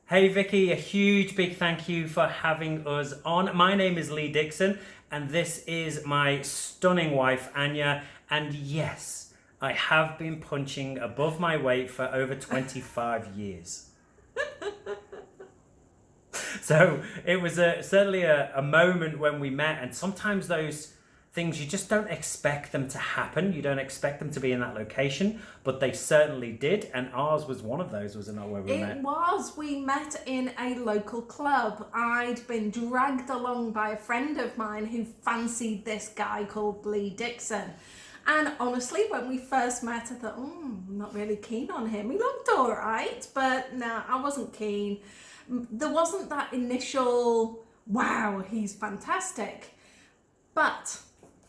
Hey Vicky, a huge big thank you for having us on. My name is Lee Dixon, and this is my stunning wife Anya. And yes, I have been punching above my weight for over 25 years. So it was certainly a moment when we met, and sometimes those things you just don't expect them to happen. You don't expect them to be in that location, but they certainly did, and ours was one of those, was it not, where we met? It was. We met in a local club. I'd been dragged along by a friend of mine who fancied this guy called Lee Dixon. And honestly, when we first met, I thought, I'm not really keen on him. He looked all right, but no, I wasn't keen. There wasn't that initial, wow, he's fantastic. But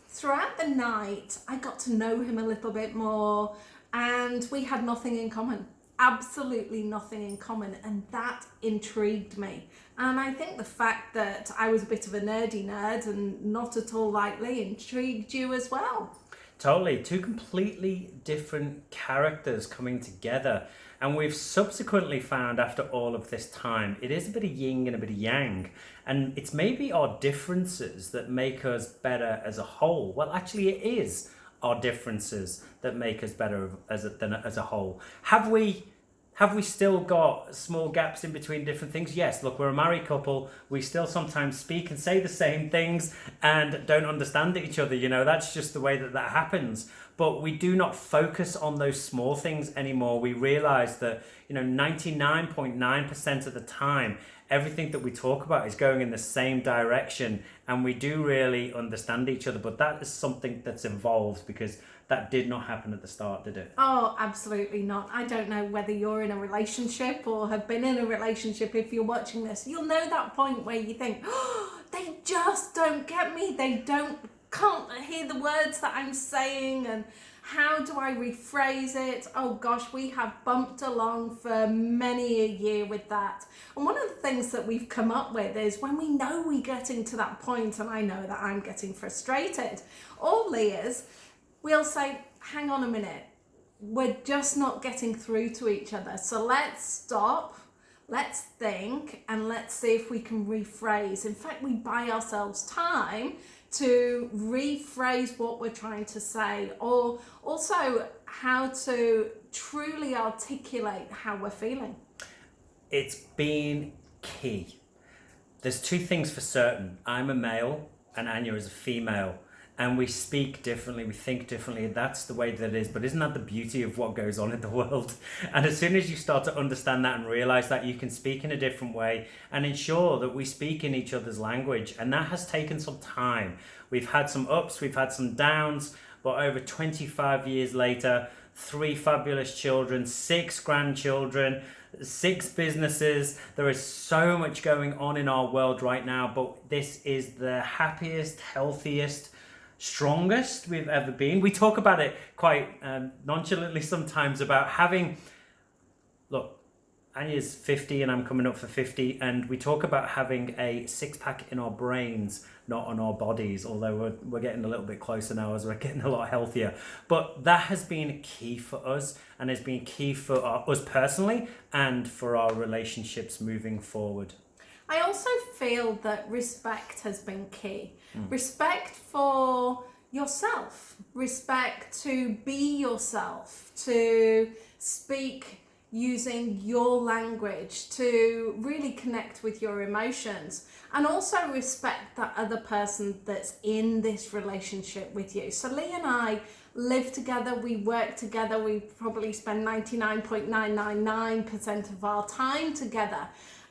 throughout the night, I got to know him a little bit more, and we had nothing in common. Absolutely nothing in common, and that intrigued me. And I think the fact that I was a bit of a nerdy nerd and not at all likely intrigued you as well. Totally, two completely different characters coming together. And we've subsequently found, after all of this time, it is a bit of yin and a bit of yang. And it's maybe our differences that make us better as a whole. Well, actually, it is our differences that make us better as a whole. Have we still got small gaps in between different things? Yes, look, we're a married couple. We still sometimes speak and say the same things and don't understand each other. You know, that's just the way that happens. But we do not focus on those small things anymore. We realize that, 99.9% of the time, everything that we talk about is going in the same direction, and we do really understand each other. But that is something that's evolved, because that did not happen at the start, did it? Oh, absolutely not. I don't know whether you're in a relationship or have been in a relationship. If you're watching this, you'll know that point where you think, oh, they just don't get me. Can't hear the words that I'm saying, and how do I rephrase it? Oh gosh, we have bumped along for many a year with that. And one of the things that we've come up with is, when we know we're getting to that point, and I know that I'm getting frustrated, or Leah's, we'll say, hang on a minute, we're just not getting through to each other. So let's stop, let's think, and let's see if we can rephrase. In fact, we buy ourselves time to rephrase what we're trying to say, or also how to truly articulate how we're feeling. It's been key. There's two things for certain. I'm a male and Anya is a female. And we speak differently, we think differently. That's the way that it is. But isn't that the beauty of what goes on in the world? And as soon as you start to understand that and realize that, you can speak in a different way and ensure that we speak in each other's language. And that has taken some time. We've had some ups, we've had some downs, but over 25 years later, 3 fabulous children, 6 grandchildren, 6 businesses. There is so much going on in our world right now, but this is the happiest, healthiest, strongest we've ever been. We talk about it quite nonchalantly sometimes, about having, look, Anya's 50 and I'm coming up for 50, and we talk about having a 6-pack in our brains, not on our bodies, although we're getting a little bit closer now as we're getting a lot healthier. But that has been key for us, and has been key for us personally and for our relationships moving forward. I also feel that respect has been key. Respect for yourself, respect to be yourself, to speak using your language, to really connect with your emotions, and also respect that other person that's in this relationship with you. So Lee and I live together, we work together, we probably spend 99.999% of our time together.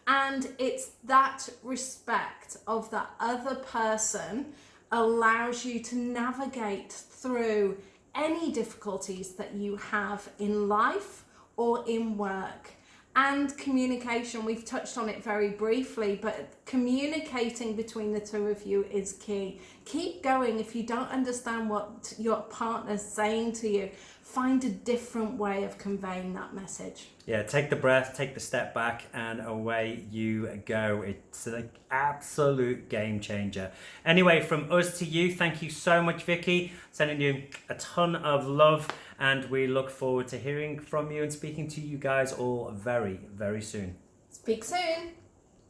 And it's that respect of that other person allows you to navigate through any difficulties that you have in life or in work. And communication, we've touched on it very briefly, but communicating between the two of you is key. Keep going. If you don't understand what your partner's saying to you, find a different way of conveying that message. Yeah, take the breath, take the step back, and away you go. It's an absolute game changer. Anyway, from us to you, thank you so much, Vicky. Sending you a ton of love, and we look forward to hearing from you and speaking to you guys all very, very soon. Speak soon.